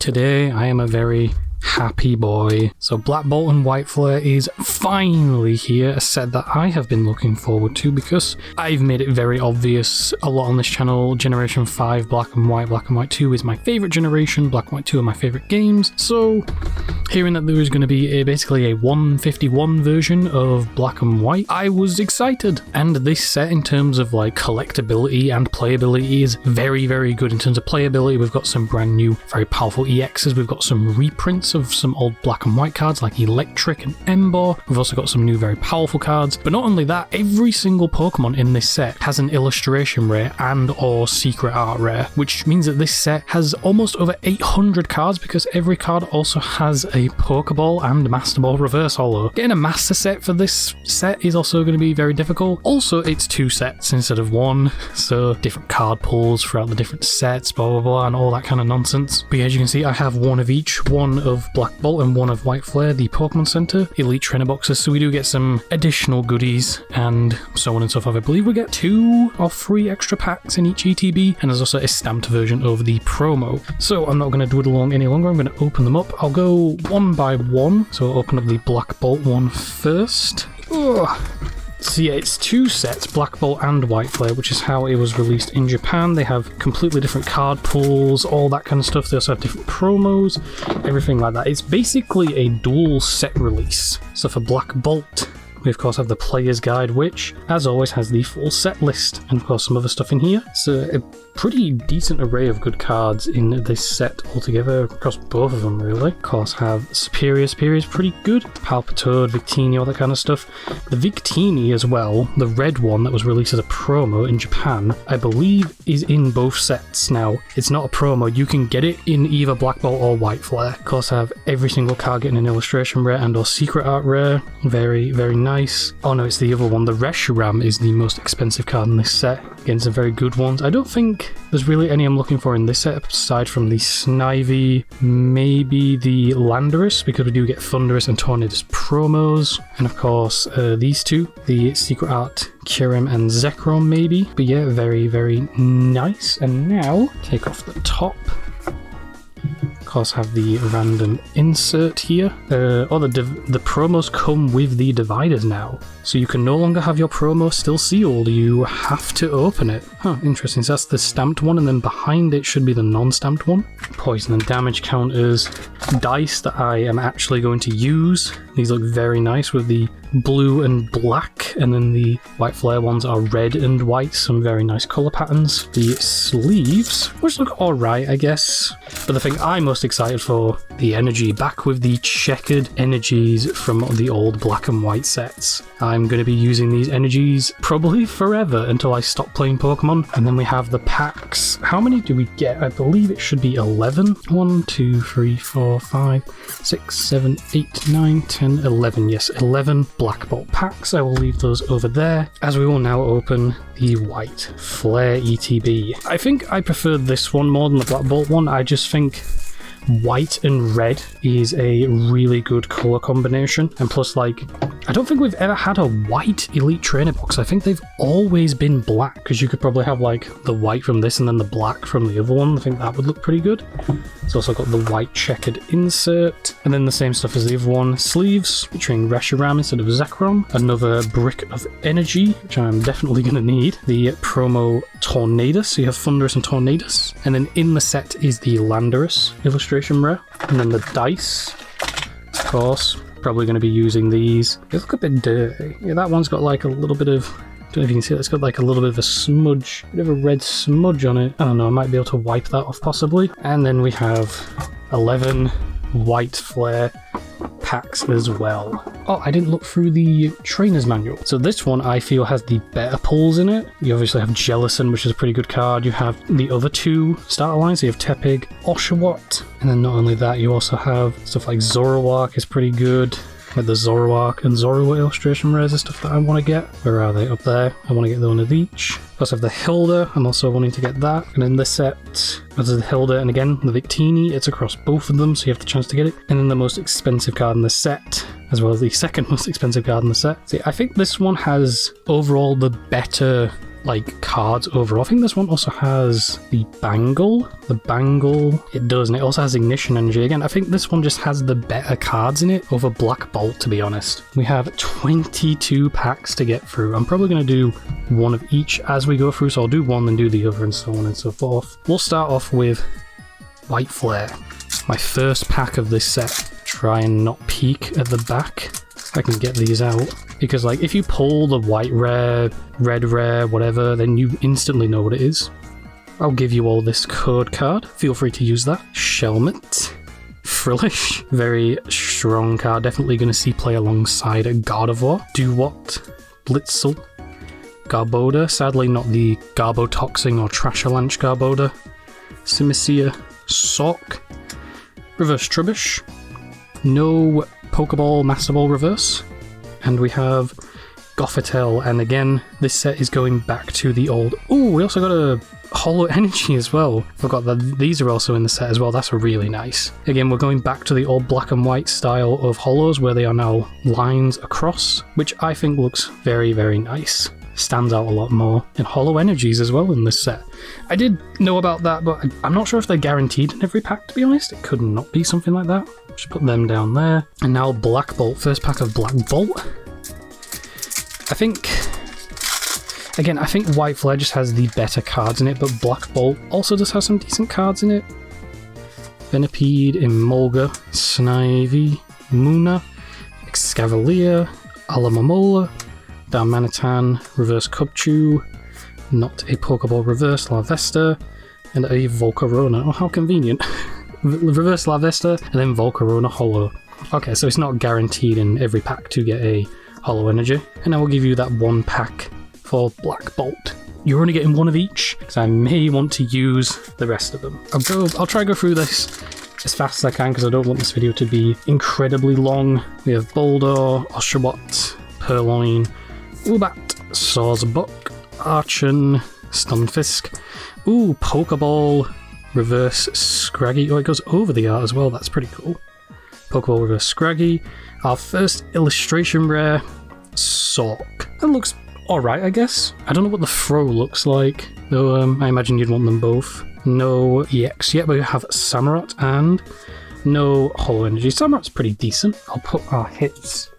Today I am a very happy boy. So Black Bolt and White Flare is finally here, a set that I have been looking forward to because I've made it very obvious a lot on this channel. Generation 5 Black and White 2 is my favourite generation, Black and White 2 are my favourite games, so hearing that there was going to be basically a 151 version of Black and White, I was excited. And this set in terms of like collectability and playability is very, very good. In terms of playability, we've got some brand new, very powerful EXs, we've got some reprints of some old Black and White cards like Electric and Ember. We've also got some new very powerful cards, but not only that, every single Pokemon in this set has an illustration rare and or secret art rare, which means that this set has almost over 800 cards because every card also has a Pokeball and Masterball reverse holo. Getting a master set for this set is also going to be very difficult. Also, it's 2 sets instead of 1, so different card pulls throughout the different sets, blah blah blah, and all that kind of nonsense. But yeah, as you can see, I have one of each, one of Black Bolt and one of White Flare, the Pokemon Center, Elite Trainer boxes, so we do get some additional goodies and so on and so forth. I believe we get 2 or 3 extra packs in each ETB, and there's also a stamped version of the promo. So I'm not going to dawdle along any longer, I'm going to open them up. I'll go one by one, so I'll open up the Black Bolt one first. Ugh. So yeah, it's 2 sets, Black Bolt and White Flare, which is how it was released in Japan. They have completely different card pulls, all that kind of stuff. They also have different promos, everything like that. It's basically a dual set release. So for Black Bolt, we of course have the player's guide, which as always has the full set list, and of course some other stuff in here. So a pretty decent array of good cards in this set altogether, across both of them really. Of course have Superior is pretty good, Palpitoad, Victini, all that kind of stuff. The Victini as well, the red one that was released as a promo in Japan, I believe is in both sets now. It's not a promo, you can get it in either Black Bolt or White Flare. Of course I have every single card getting an illustration rare and or secret art rare, very, very nice. Oh no, it's the other one, the Reshiram is the most expensive card in this set. Again, some very good ones. I don't think there's really any I'm looking for in this set aside from the Snivy, maybe the Landorus, because we do get Thundurus and Tornadus promos, and of course these 2, the Secret Art Kyurem and Zekrom maybe. But yeah, very, very nice. And now, take off the top. Of course have the random insert here. The promos come with the dividers now, so you can no longer have your promo still sealed, you have to open it. Huh, interesting. So that's the stamped one, and then behind it should be the non-stamped one. Poison and damage counters, dice that I am actually going to use. These look very nice with the blue and black, and then the White Flare ones are red and white, some very nice colour patterns. The sleeves, which look alright I guess, but the thing I'm most excited for, the energy, back with the checkered energies from the old Black and White sets. I'm going to be using these energies probably forever until I stop playing Pokemon. And then we have the packs. How many do we get? I believe it should be 11. 1, 2, 3, 4, 5, 6, 7, 8, 9, 10, 11. Yes, 11 Black Bolt packs. I will leave those over there, as we will now open the White Flare ETB. I think I preferred this one more than the Black Bolt one. I just think white and red is a really good colour combination, and plus, like, I don't think we've ever had a white Elite Trainer box. I think they've always been black, because you could probably have like the white from this and then the black from the other one. I think that would look pretty good. It's also got the white checkered insert, and then the same stuff as the other one. Sleeves featuring Reshiram instead of Zekrom, another Brick of Energy, which I'm definitely going to need, the promo Tornadus, so you have Thundurus and Tornadus, and then in the set is the Landorus illustration rare, and then the dice, of course, probably going to be using these. They look a bit dirty. Yeah, that one's got like a little bit of, I don't know if you can see it, it's got like a little bit of a smudge, a bit of a red smudge on it. I don't know, I might be able to wipe that off possibly. And then we have 11 White Flare packs as well. Oh, I didn't look through the trainer's manual. So this one I feel has the better pulls in it. You obviously have Jellicent, which is a pretty good card. You have the other 2 starter lines, so you have Tepig, Oshawott, and then not only that, you also have stuff like Zoroark is pretty good. With the Zoroark and Zorua illustration rares and stuff that I want to get. Where are they? Up there. I want to get one of each. Plus I have the Hilda, I'm also wanting to get that. And in this set, there's the Hilda, and again, the Victini, it's across both of them, so you have the chance to get it. And then the most expensive card in the set, as well as the second most expensive card in the set. See, I think this one has overall the better like cards overall. I think this one also has the bangle. It does, and it also has ignition energy. Again, I think this one just has the better cards in it over Black Bolt, to be honest. We have 22 packs to get through. I'm probably going to do one of each as we go through, so I'll do one then do the other and so on and so forth. We'll start off with White Flare, my first pack of this set. Try and not peek at the back. I can get these out, because like if you pull the white rare, red rare, whatever, then you instantly know what it is. I'll give you all this code card, feel free to use that. Shelmet, Frillish, very strong card, definitely going to see play alongside a Gardevoir. Duwat, Blitzel, Garbodor, sadly not the Garbotoxing or Trashalanche Garbodor. Simicia, Sock, Reverse Trubbish, no Pokeball Masterball Reverse, and we have Gothitelle, and again, this set is going back to the old... Oh, we also got a Holo Energy as well. Forgot that these are also in the set as well, that's really nice. Again, we're going back to the old black and white style of Holos, where they are now lines across, which I think looks very, very nice. Stands out a lot more. And Holo Energies as well in this set. I did know about that, but I'm not sure if they're guaranteed in every pack, to be honest. It could not be something like that. Just put them down there. And now Black Bolt. First pack of Black Bolt. I think White Flare just has the better cards in it, but Black Bolt also does have some decent cards in it. Venipede, Emolga, Snivy, Munna, Excavalier, Alamamola, Darmanitan, Reverse Cubchoo, not a Pokeball Reverse Larvesta, and a Volcarona. Oh, how convenient. Reverse Larvesta, and then Volcarona Holo. Okay, so it's not guaranteed in every pack to get a Holo Energy. And I will give you that one pack for Black Bolt. You're only getting one of each, because I may want to use the rest of them. I'll try to go through this as fast as I can, because I don't want this video to be incredibly long. We have Boldor, Oshawott, Purloin, Ubat, Sawsbuck, Archon, Stunfisk. Ooh, Pokeball Reverse Scraggy. Oh, it goes over the art as well. That's pretty cool. Pokeball Reverse Scraggy. Our first illustration rare, Sork. That looks alright, I guess. I don't know what the throw looks like, though I imagine you'd want them both. No EX yet, but we have Samurott and no Holo Energy. Samurot's pretty decent. I'll put our hits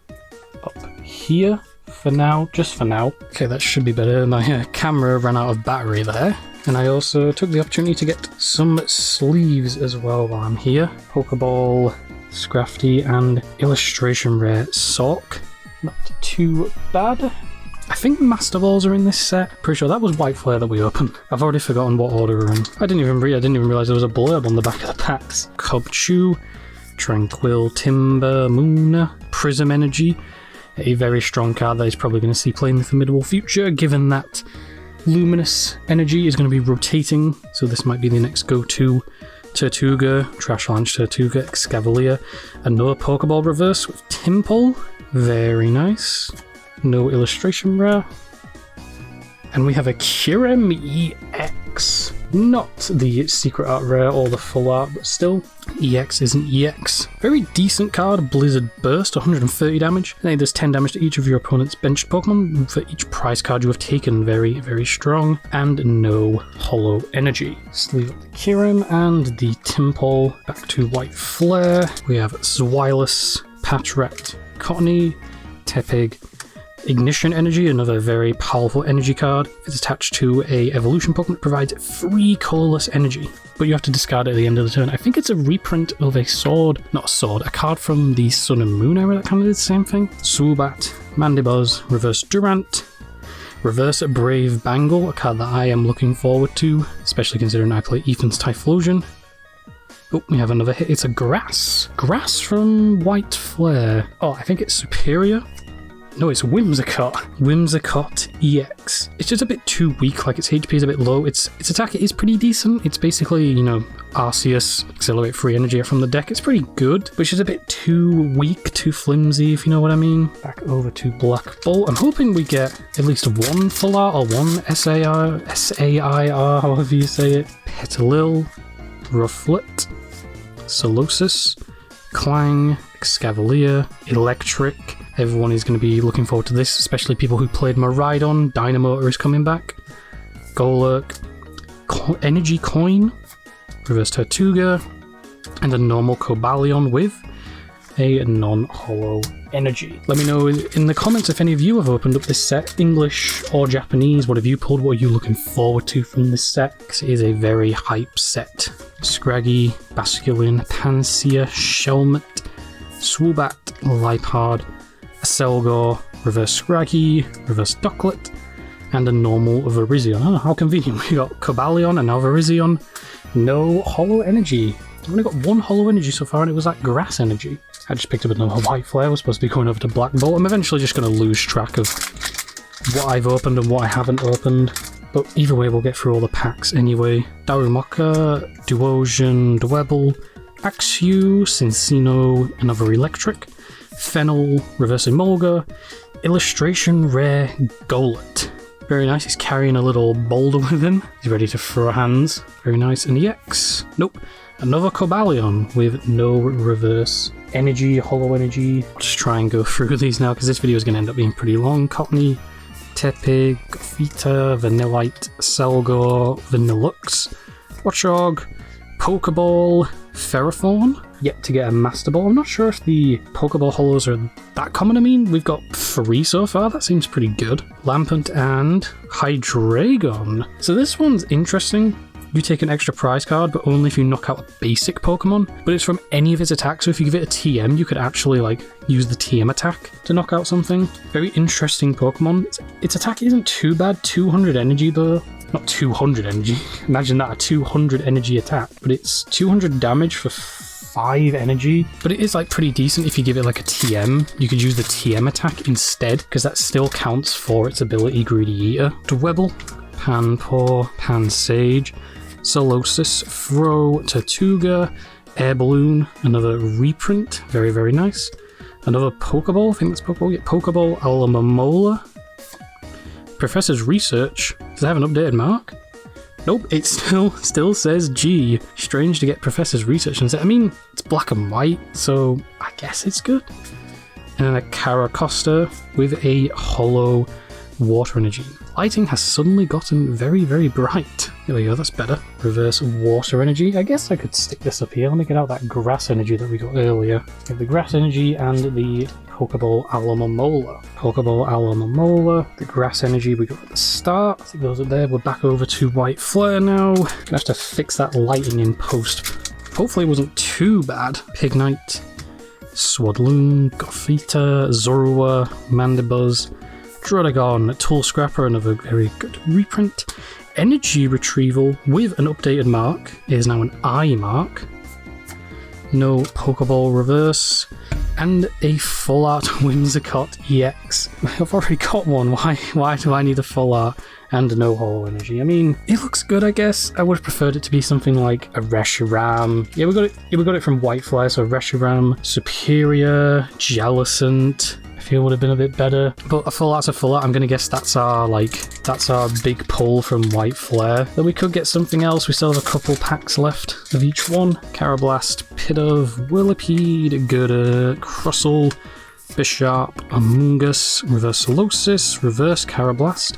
up here for now, just for now. Okay, that should be better. My camera ran out of battery there. And I also took the opportunity to get some sleeves as well while I'm here. Pokeball, Scrafty, and illustration rare Sork. Not too bad. I think Master Balls are in this set. Pretty sure that was White Flare that we opened. I've already forgotten what order we're in. I didn't even realize there was a blurb on the back of the packs. Cubchoo, Tranquil, Timber, Munna, Prism Energy. A very strong card that is probably going to see play in the formidable future, given that Luminous Energy is going to be rotating, so this might be the next go-to. Tortuga, Trashalanche Tortuga, Excavalier, another Pokeball Reverse with Timpole. Very nice. No illustration rare. And we have a Kyurem EX. Not the secret art rare or the full art, but still, EX is an EX. Very decent card, Blizzard Burst, 130 damage. And it does 10 damage to each of your opponent's benched Pokemon for each prize card you have taken. Very, very strong. And no Holo Energy. Sleeve up the Kyurem and the Timpole. Back to White Flare. We have Zweilous, Patrat, Cottony, Tepig, Ignition Energy, another very powerful energy card. It's attached to a evolution Pokemon, it provides free colorless energy, but you have to discard it at the end of the turn. I think it's a reprint of a a card from the Sun and Moon era that kind of did the same thing. Zubat, Mandibuzz, Reverse Durant, Reverse Brave Bangle, a card that I am looking forward to, especially considering I play Ethan's Typhlosion. Oh, we have another hit. It's a Grass. Grass from White Flare. Oh, I think it's Superior. No, it's Whimsicott. Whimsicott EX. It's just a bit too weak, like its HP is a bit low. Its attack is pretty decent. It's basically, you know, Arceus, accelerate free energy from the deck. It's pretty good, but it's just a bit too weak, too flimsy, if you know what I mean. Back over to Black Bolt. I'm hoping we get at least one full art or one SAIR, however you say it. Petalil, Rufflet, Solosis, Clang, Excavalier, Electric. Everyone is going to be looking forward to this, especially people who played Miraidon. Dynamotor is coming back. Golurk, Energy Coin, reverse Tortuga, and a normal Cobalion with a non-holo energy. Let me know in the comments if any of you have opened up this set, English or Japanese. What have you pulled? What are you looking forward to from this set? Because it is a very hype set. Scraggy, Basculin, Pansear, Shelmet, Swoobat, Lipard, Selgor, reverse Scraggy, reverse Ducklet, and a normal Virizion. Oh, how convenient. We got Cobalion and now Virizion. No holo energy. I've only got one holo energy so far, and it was that grass energy. I just picked up another white flare. We're supposed to be going over to Black Bolt. I'm eventually just going to lose track of what I've opened and what I haven't opened. But either way, we'll get through all the packs anyway. Darumaka, Duosion, Dwebble, Axew, Cincino, another Electric, Fennel, Reverse Emolga, Illustration Rare Golett. Very nice, he's carrying a little boulder with him. He's ready to throw hands. Very nice. And EX. Nope. Another Cobalion with no reverse energy, holo energy. I'll just try and go through these now because this video is going to end up being pretty long. Cottony, Tepig, Gothita, Vanillite, Selgor, Vanillux, Watchog, Pokeball, Ferrothorn. Yet to get a Master Ball. I'm not sure if the Pokeball holos are that common. I mean, we've got 3 so far. That seems pretty good. Lampent and Hydreigon. So this one's interesting. You take an extra prize card, but only if you knock out a basic Pokemon. But it's from any of its attacks, so if you give it a TM, you could actually use the TM attack to knock out something. Very interesting Pokemon. Its attack isn't too bad. 200 energy though. Not 200 energy. Imagine that, a 200 energy attack. But it's 200 damage for 5 energy. But it is pretty decent if you give it a TM. You could use the TM attack instead, because that still counts for its ability Greedy Eater. Dwebble, Panpour, Pansage, Solosis, Throw, Tortuga, Air Balloon, another reprint, very, very nice. Another Pokeball, I think that's Pokeball, yeah, Pokeball Alamomola. Professor's Research, does it have an updated mark? Nope, it still says G. Strange to get Professor's Research and say, I mean, it's black and white, so I guess it's good. And a Caracosta with a holo water energy. Lighting has suddenly gotten very, very bright. There we go, that's better. Reverse water energy. I guess I could stick this up here. Let me get out that grass energy that we got earlier. We have the grass energy and the Pokeball Alamomola. Pokeball Alamomola. The grass energy we got at the start. I think those are there. We're back over to White Flare now. Gonna have to fix that lighting in post. Hopefully it wasn't too bad. Pignite, Swadloon, Gothita, Zorua, Mandibuzz, Druddigon, Tool Scrapper, another very good reprint. Energy Retrieval with an updated mark. It is now an I mark. No Pokeball Reverse. And a Full Art Whimsicott EX. I've already got one. Why do I need a Full Art and no holo energy? I mean, it looks good, I guess. I would have preferred it to be something like a Reshiram. Yeah, we got it from White Flare, so Reshiram, Superior, Jellicent. I feel would have been a bit better, but a Full Art's a Full Art. I'm gonna guess that's our big pull from White Flare. Though we could get something else. We still have a couple packs left of each one. Carablast, Pidove, Whirlipede, Gerda, Crustle, Bisharp, Amoonguss, Reverse Solosis, Reverse Carablast,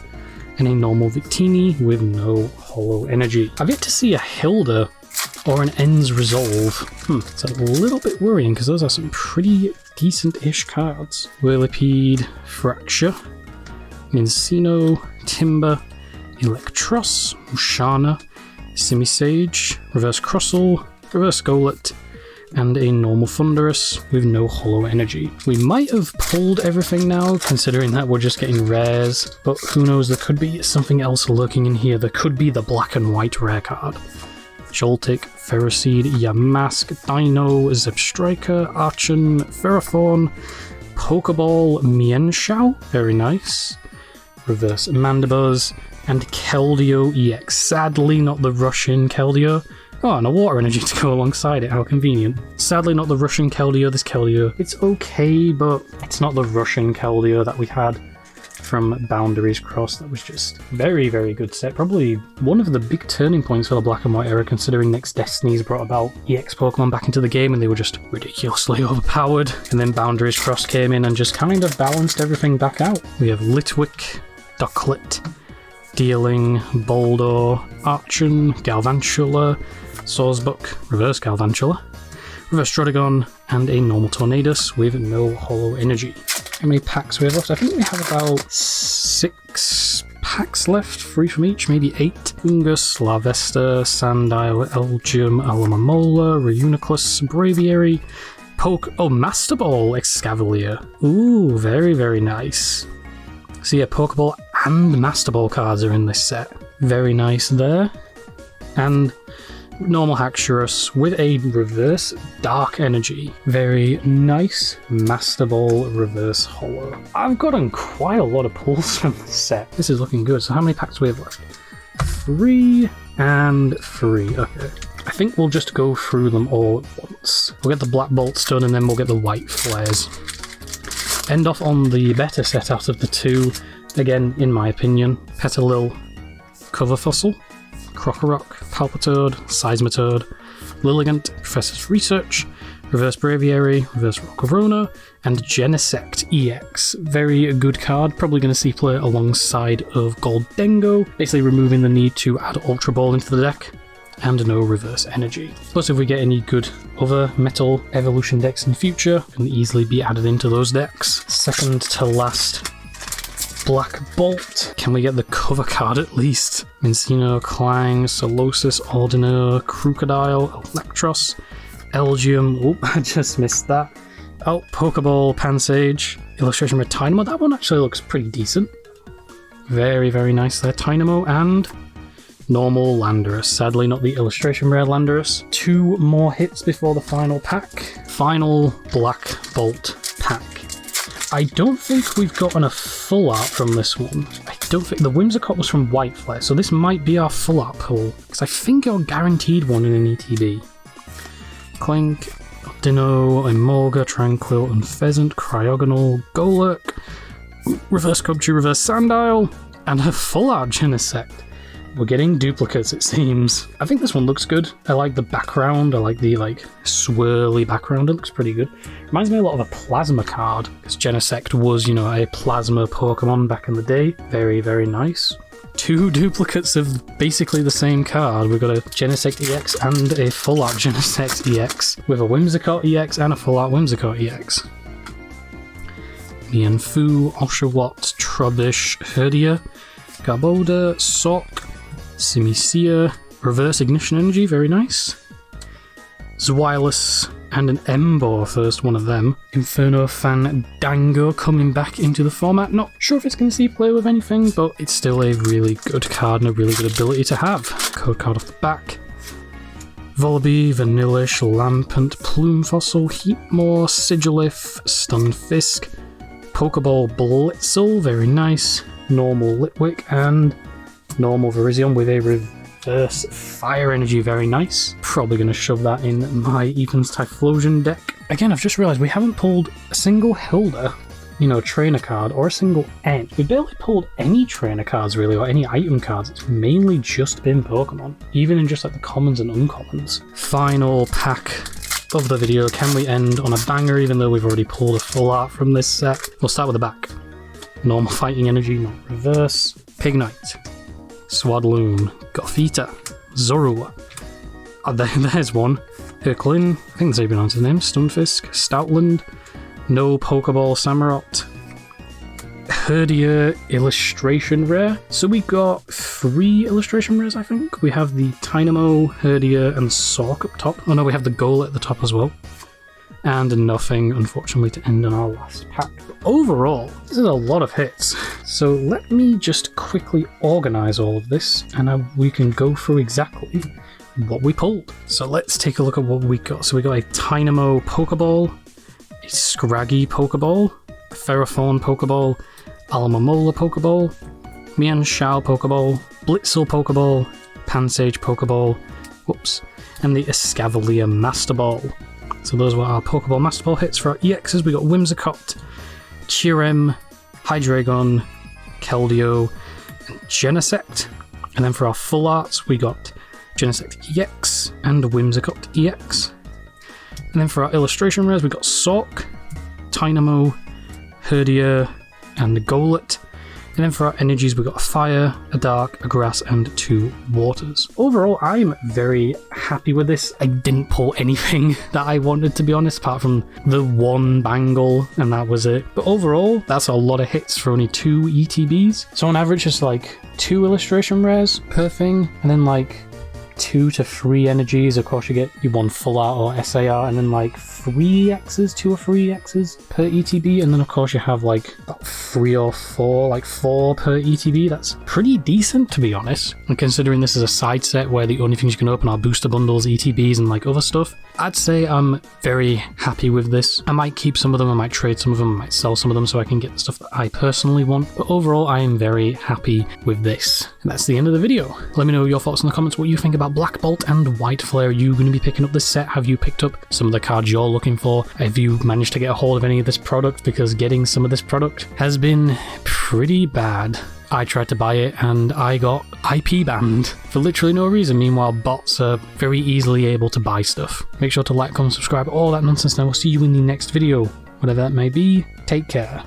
and a normal Victini with no holo energy. I've yet to see a Hilda or an Ends Resolve. It's a little bit worrying because those are some pretty decent-ish cards. Whirlipede, Fracture, Mincino, Timber, Electros, Mushana, Simisage, Reverse Crustle, Reverse Golett, and a normal Thunderous with no holo energy. We might have pulled everything now, considering that we're just getting rares, but who knows, there could be something else lurking in here. There could be the black and white rare card. Joltik, Ferroseed, Yamask, Dino, Zebstrika, Archon, Ferrothorn, Pokeball, Mienshao, very nice. Reverse Mandibuzz, and Keldeo EX. Sadly, not the Russian Keldeo. Oh, and a water energy to go alongside it, how convenient. Sadly, not the Russian Keldeo, this Keldeo. It's okay, but it's not the Russian Keldeo that we had from Boundaries Cross. That was just very, very good set. Probably one of the big turning points for the Black and White era, considering Next Destinies brought about EX Pokemon back into the game and they were just ridiculously overpowered. And then Boundaries Cross came in and just kind of balanced everything back out. We have Litwick, Ducklet, Dealing, Boldor, Archon, Galvantula, Sawsbuck, Reverse Galvantula, Reverse Drodagon, and a normal Tornadus with no holo energy. How many packs we have left? I think we have about 6 packs left, 3 from each, maybe 8. Fungus, Larvesta, Sandile, Elgium, Alamamola, Reuniclus, Braviary, Masterball, Excavalier. Ooh, very, very nice. So yeah, Pokeball and Masterball cards are in this set. Very nice there. And normal Haxorus with a reverse Dark Energy. Very nice Masterball reverse holo. I've gotten quite a lot of pulls from this set. This is looking good. So how many packs do we have left? 3 and 3. Okay. I think we'll just go through them all at once. We'll get the Black Bolts done and then we'll get the White Flares. End off on the better set out of the two. Again, in my opinion, Petalil, Cover Fossil, Crocorock, Palpitoad, Seismitoad, Lilligant, Professor's Research, Reverse Braviary, Reverse Rockavrona, and Genesect EX. Very good card, probably going to see play alongside of Goldengo, basically removing the need to add Ultra Ball into the deck, and no reverse energy. Plus, if we get any good other metal evolution decks in the future, can easily be added into those decks. Second to last, Black Bolt. Can we get the cover card at least? Mincino, Clang, Solosis, Ordinary, Crocodile, Electros, Elgium. Oh, I just missed that. Oh, Pokeball, Pansage, illustration with Tynamo. That one actually looks pretty decent. Very, very nice there. Tynamo and normal Landorus. Sadly, not the illustration rare Landorus. 2 more hits before the final pack. Final Black Bolt pack. I don't think we've gotten a full art from this one. I don't think the Whimsicott was from White Flare, so this might be our full art pull, because I think you're guaranteed one in an ETB. Clink, Dino, Emolga, Tranquil, and Pheasant, Cryogonal, Golurk, Reverse Cubchoo, Reverse Sandile, and a full art Genesect. We're getting duplicates, it seems. I think this one looks good. I like the background. I like the swirly background. It looks pretty good. Reminds me a lot of a Plasma card, because Genesect was, a Plasma Pokemon back in the day. Very, very nice. 2 duplicates of basically the same card. We've got a Genesect EX and a full art Genesect EX, with a Whimsicott EX and a full art Whimsicott EX. Mienfoo, Oshawott, Trubbish, Herdia, Garbodor, Sock, Simicia, Reverse Ignition Energy, very nice. Zweilous, and an Emboar, first one of them. Inferno Fandango coming back into the format. Not sure if it's going to see play with anything, but it's still a really good card and a really good ability to have. Code card off the back. Volibee, Vanillish, Lampant, Plume Fossil, Heatmore, Sigilif, Stunfisk, Pokeball Blitzel, very nice. Normal Litwick, and normal Virizion with a reverse Fire Energy, very nice. Probably going to shove that in my Ethan's Typhlosion deck. Again, I've just realised we haven't pulled a single Hilda, trainer card, or a single N. We barely pulled any trainer cards really, or any item cards. It's mainly just been Pokemon, even in just the commons and uncommons. Final pack of the video. Can we end on a banger, even though we've already pulled a full art from this set? We'll start with the back. Normal Fighting Energy, not reverse. Pignite, Swadloon, Gothita, Zorua. There's one. Herklin, I think that's how you pronounce his name. Stunfisk, Stoutland, no Pokeball Samurott. Herdia illustration rare. So we got 3 illustration rares, I think. We have the Tynamo, Herdia, and Sork up top. Oh no, we have the Golett at the top as well. And nothing, unfortunately, to end on our last pack. But overall, this is a lot of hits. So let me just quickly organise all of this, and we can go through exactly what we pulled. So let's take a look at what we got. So we got a Tynamo Pokeball, a Scraggy Pokeball, a Ferrothorn Pokeball, Alamamola Pokeball, Mienshao Pokeball, Blitzel Pokeball, Pansage Pokeball, and the Escavalier Masterball. So those were our Pokeball Masterball hits. For our EXs, we got Whimsicott, Chirem, Hydreigon, Keldeo, and Genesect. And then for our full arts, we got Genesect EX and Whimsicott EX. And then for our illustration rares, we got Sork, Tynamo, Herdia, and Golett. And then for our energies, we've got a fire, a dark, a grass, and 2 waters. Overall, I'm very happy with this. I didn't pull anything that I wanted, to be honest, apart from the 1 bangle, and that was it. But overall, that's a lot of hits for only 2 ETBs. So on average, it's like 2 illustration rares per thing, and then like 2 to 3 energies. Of course, you get your 1 full art or SAR, and then like 3 X's, 2 or 3 X's per ETB, and then of course you have like about 3 or 4, like 4 per ETB. That's pretty decent, to be honest. And considering this is a side set where the only things you can open are booster bundles, ETBs, and like other stuff, I'd say I'm very happy with this. I might keep some of them, I might trade some of them, I might sell some of them so I can get the stuff that I personally want. But overall, I am very happy with this. And that's the end of the video. Let me know your thoughts in the comments, what you think about Black Bolt and White Flare. Are you going to be picking up this set? Have you picked up some of the cards you're looking for? Have you managed to get a hold of any of this product? Because getting some of this product has been pretty bad. I tried to buy it and I got IP banned for literally no reason. Meanwhile, bots are very easily able to buy stuff. Make sure to like, comment, subscribe, all that nonsense, and I will see you in the next video. Whatever that may be, take care.